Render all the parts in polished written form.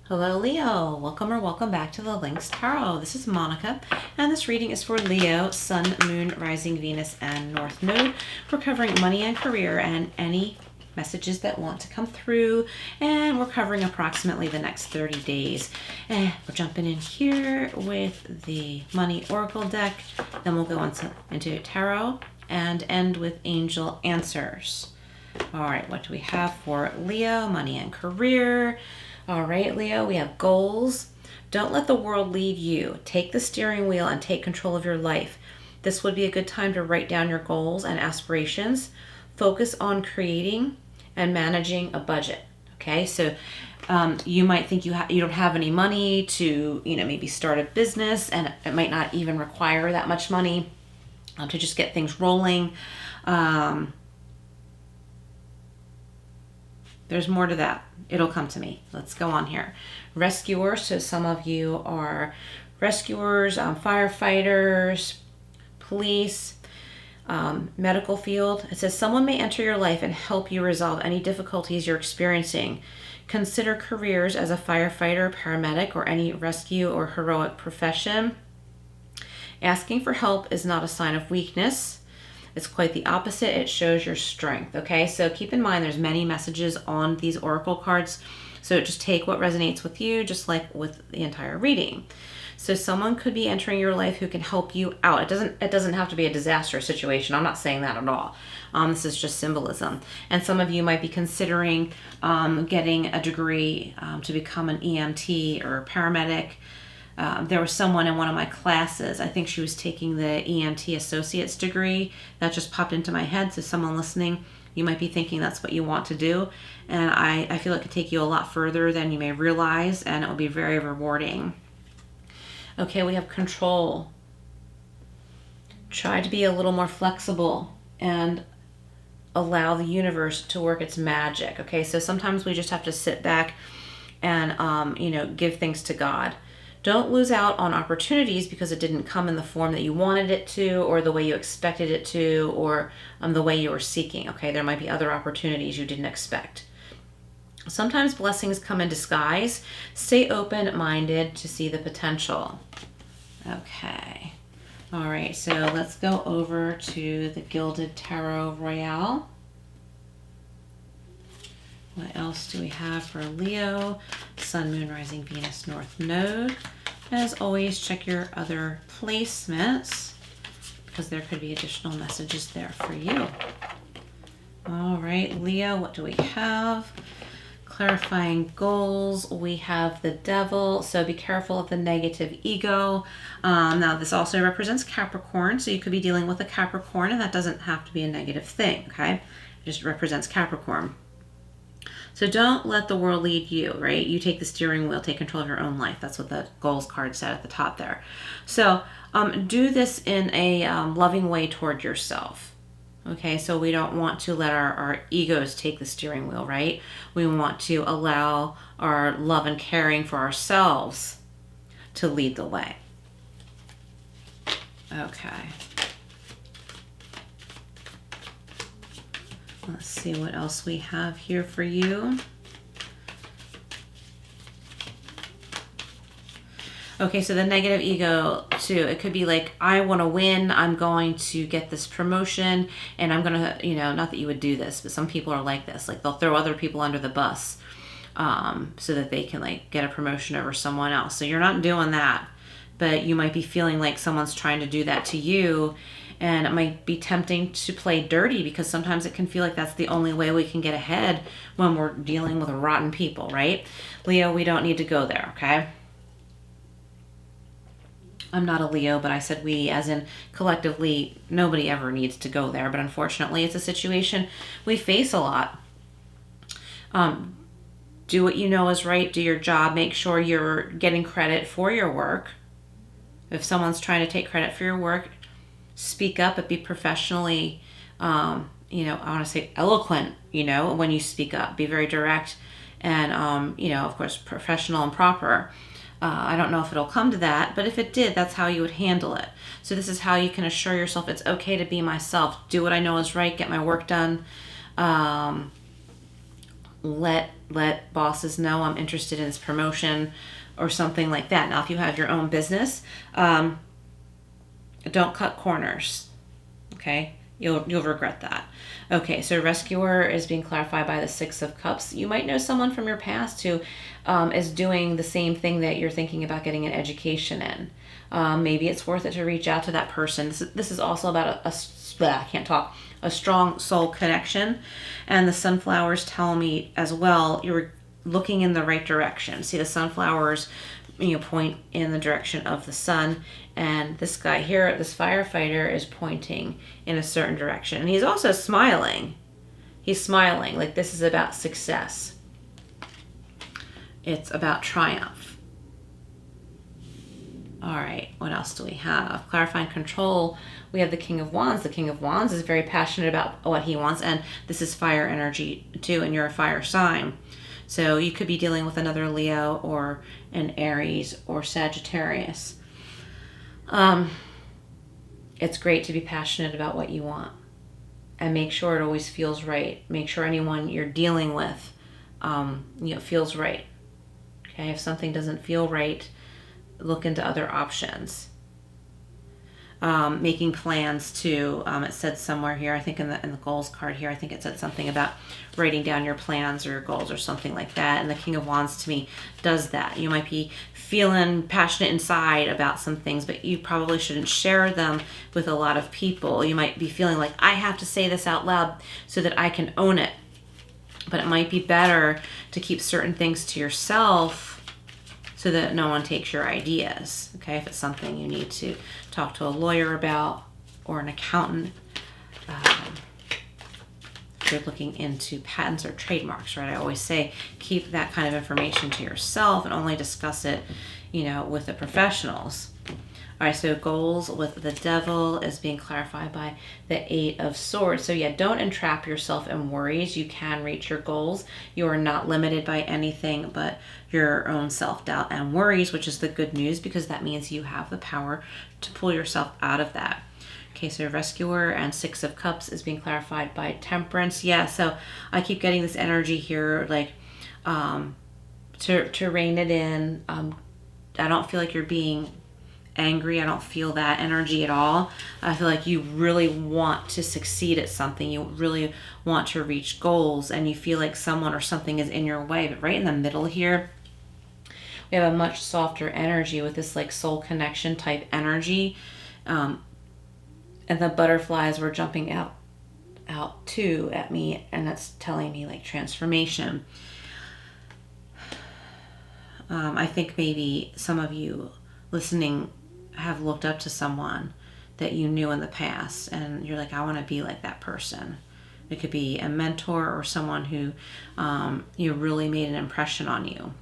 Hello Leo, welcome or welcome back to the Lynx Tarot. This is Monica and this reading is for Leo, Sun, Moon, Rising, Venus, and North Node. We're covering money and career and any messages that want to come through, and we're covering approximately the next 30 days. And we're jumping in here with the Money Oracle deck, then we'll go into Tarot and end with Angel Answers. All right, what do we have for Leo, money and career? All right, Leo, we have goals. Don't let the world lead you. Take the steering wheel and take control of your life. This would be a good time to write down your goals and aspirations. Focus on creating and managing a budget. Okay, so you might think you don't have any money to, maybe start a business, and it might not even require that much money to just get things rolling. There's more to that. It'll come to me. Let's go on here. Rescuer. So some of you are rescuers, firefighters, police, medical field. It says someone may enter your life and help you resolve any difficulties you're experiencing. Consider careers as a firefighter, paramedic, or any rescue or heroic profession. Asking for help is not a sign of weakness. It's quite the opposite. It shows your strength. Okay, so keep in mind there's many messages on these oracle cards. So just take what resonates with you, just like with the entire reading. So someone could be entering your life who can help you out. It doesn't have to be a disastrous situation. I'm not saying that at all. This is just symbolism. And some of you might be considering getting a degree to become an EMT or a paramedic. There was someone in one of my classes, I think she was taking the EMT associate's degree. That just popped into my head. So someone listening, you might be thinking that's what you want to do. And I feel it could take you a lot further than you may realize, and it will be very rewarding. Okay, we have control. Try to be a little more flexible and allow the universe to work its magic. Okay, so sometimes we just have to sit back and, give things to God. Don't lose out on opportunities because it didn't come in the form that you wanted it to, or the way you expected it to, or the way you were seeking. Okay, there might be other opportunities you didn't expect. Sometimes blessings come in disguise. Stay open-minded to see the potential. Okay. All right, so let's go over to the Gilded Tarot Royale. What else do we have for Leo? Sun, Moon, Rising, Venus, North Node. As always, check your other placements because there could be additional messages there for you. All right, Leo, what do we have? Clarifying goals. We have the Devil, so be careful of the negative ego. Now, this also represents Capricorn, so you could be dealing with a Capricorn, and that doesn't have to be a negative thing, okay? It just represents Capricorn. So don't let the world lead you, right? You take the steering wheel, take control of your own life. That's what the goals card said at the top there. So do this in a loving way toward yourself. Okay, so we don't want to let our egos take the steering wheel, right? We want to allow our love and caring for ourselves to lead the way. Okay. Let's see what else we have here for you. Okay, so the negative ego too, it could be like, I want to win, I'm going to get this promotion, and I'm going to, not that you would do this, but some people are like this, like they'll throw other people under the bus so that they can like get a promotion over someone else. So you're not doing that, but you might be feeling like someone's trying to do that to you. And it might be tempting to play dirty because sometimes it can feel like that's the only way we can get ahead when we're dealing with rotten people, right? Leo, we don't need to go there, okay? I'm not a Leo, but I said we, as in collectively, nobody ever needs to go there. But unfortunately, it's a situation we face a lot. Do what you know is right. Do your job. Make sure you're getting credit for your work. If someone's trying to take credit for your work, speak up, but be professionally, I want to say eloquent, when you speak up. Be very direct and, of course, professional and proper. I don't know if it'll come to that, but if it did, that's how you would handle it. So this is how you can assure yourself it's okay to be myself, do what I know is right, get my work done, let bosses know I'm interested in this promotion or something like that. Now, if you have your own business, don't cut corners. Okay, you'll regret that. Okay, so rescuer is being clarified by the Six of Cups. You might know someone from your past who is doing the same thing that you're thinking about getting an education in. Maybe it's worth it to reach out to that person. This is also about I can't talk, a strong soul connection. And the sunflowers tell me as well, you're looking in the right direction. See, the sunflowers, point in the direction of the sun, and this guy here, this firefighter, is pointing in a certain direction, and he's also smiling. He's smiling like this is about success. It's about triumph. All right, what else do we have? Clarifying control. We have the King of Wands. The King of Wands is very passionate about what he wants, and this is fire energy too, and you're a fire sign. So you could be dealing with another Leo or an Aries or Sagittarius. It's great to be passionate about what you want, and make sure it always feels right. Make sure anyone you're dealing with, feels right. Okay, if something doesn't feel right, look into other options. Making plans to, it said somewhere here, I think in the goals card here, I think it said something about writing down your plans or your goals or something like that. And the King of Wands to me does that. You might be feeling passionate inside about some things, but you probably shouldn't share them with a lot of people. You might be feeling like, I have to say this out loud so that I can own it. But it might be better to keep certain things to yourself so that no one takes your ideas. Okay, if it's something you need to talk to a lawyer about or an accountant, if you're looking into patents or trademarks, right? I always say keep that kind of information to yourself and only discuss it, with the professionals. All right, so goals with the Devil is being clarified by the Eight of Swords. So yeah, don't entrap yourself in worries. You can reach your goals. You are not limited by anything but your own self-doubt and worries, which is the good news, because that means you have the power to pull yourself out of that. Okay, so Rescuer and Six of Cups is being clarified by Temperance. Yeah, so I keep getting this energy here, like to rein it in. I don't feel like you're being angry. I don't feel that energy at all. I feel like you really want to succeed at something. You really want to reach goals, and you feel like someone or something is in your way. But right in the middle here, we have a much softer energy with this like soul connection type energy. And the butterflies were jumping out too at me, and that's telling me like transformation. I think maybe some of you listening have looked up to someone that you knew in the past, and you're like, I want to be like that person. It could be a mentor or someone who really made an impression on you.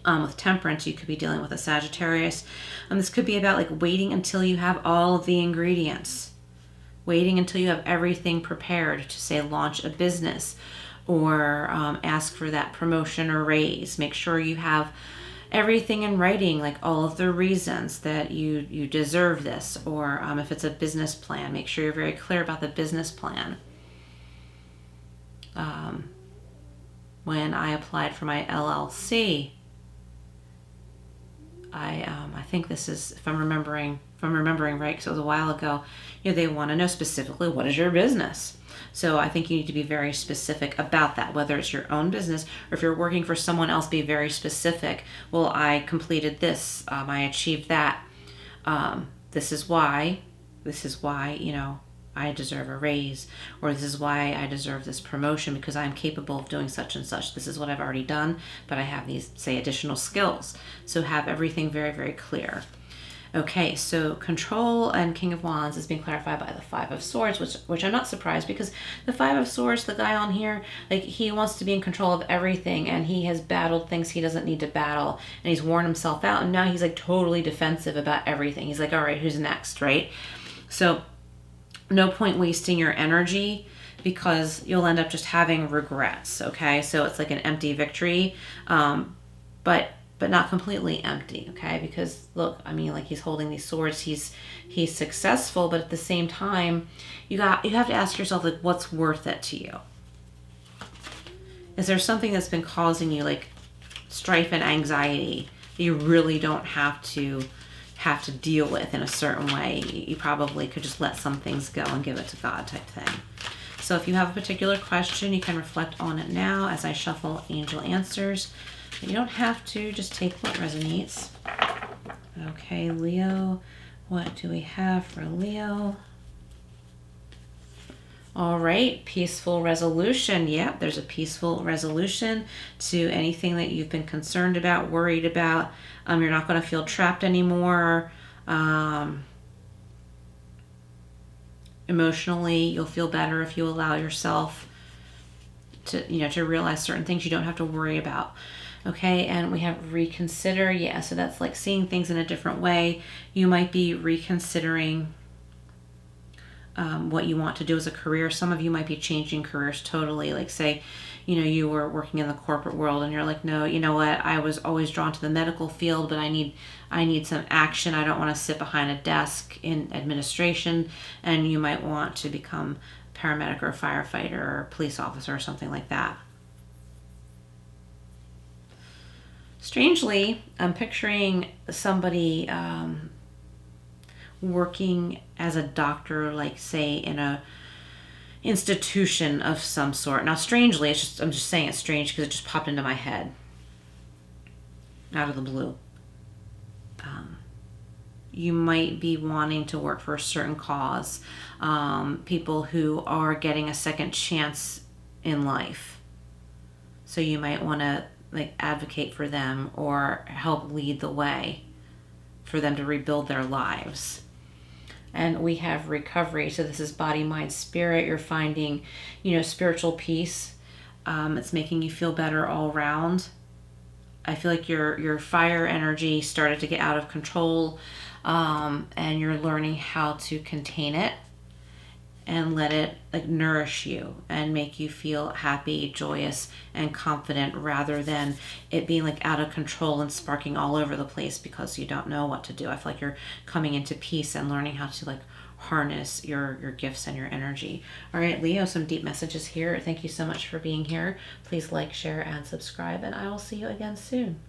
With Temperance, you could be dealing with a Sagittarius. This could be about like waiting until you have all of the ingredients. Waiting until you have everything prepared to, say, launch a business or ask for that promotion or raise. Make sure you have everything in writing, like all of the reasons that you deserve this. Or if it's a business plan, make sure you're very clear about the business plan. When I applied for my LLC, I think this is, if I'm remembering right, because it was a while ago, they want to know specifically, what is your business? So I think you need to be very specific about that, whether it's your own business or if you're working for someone else, be very specific. Well, I completed this, I achieved that. This is why, I deserve a raise, or this is why I deserve this promotion, because I'm capable of doing such and such. This is what I've already done, but I have these, say, additional skills. So have everything very, very clear. Okay, so Control and King of Wands is being clarified by the Five of Swords, which I'm not surprised, because the Five of Swords, the guy on here, like, he wants to be in control of everything, and he has battled things he doesn't need to battle, and he's worn himself out, and now he's like totally defensive about everything. He's like, all right, who's next, right? So no point wasting your energy, because you'll end up just having regrets. Okay, so it's like an empty victory, but not completely empty. Okay, because look, I mean, like, he's holding these swords, he's successful, but at the same time, you have to ask yourself, like, what's worth it to you? Is there something that's been causing you like strife and anxiety that you really don't have to deal with in a certain way? You probably could just let some things go and give it to God type thing. So if you have a particular question, you can reflect on it now as I shuffle angel answers. But you don't have to, just take what resonates. Okay, Leo, what do we have for Leo? All right, peaceful resolution. Yep, there's a peaceful resolution to anything that you've been concerned about, worried about. You're not going to feel trapped anymore. Emotionally, you'll feel better if you allow yourself to, to realize certain things you don't have to worry about. Okay, and we have reconsider. Yeah, so that's like seeing things in a different way. You might be reconsidering what you want to do as a career. Some of you might be changing careers totally. Like say, you were working in the corporate world and you're like, no, you know what? I was always drawn to the medical field, but I need some action. I don't want to sit behind a desk in administration. And you might want to become a paramedic or a firefighter or a police officer or something like that. Strangely, I'm picturing somebody working as a doctor, like say in a institution of some sort. Now, strangely, I'm just saying it's strange because it just popped into my head out of the blue. You might be wanting to work for a certain cause. People who are getting a second chance in life. So you might want to like advocate for them or help lead the way for them to rebuild their lives. And we have recovery. So this is body, mind, spirit. You're finding, spiritual peace. It's making you feel better all around. I feel like your fire energy started to get out of control, and you're learning how to contain it and let it like nourish you and make you feel happy, joyous, and confident, rather than it being like out of control and sparking all over the place because you don't know what to do. I feel like you're coming into peace and learning how to like harness your gifts and your energy. All right, Leo, some deep messages here. Thank you so much for being here. Please like, share, and subscribe, and I will see you again soon.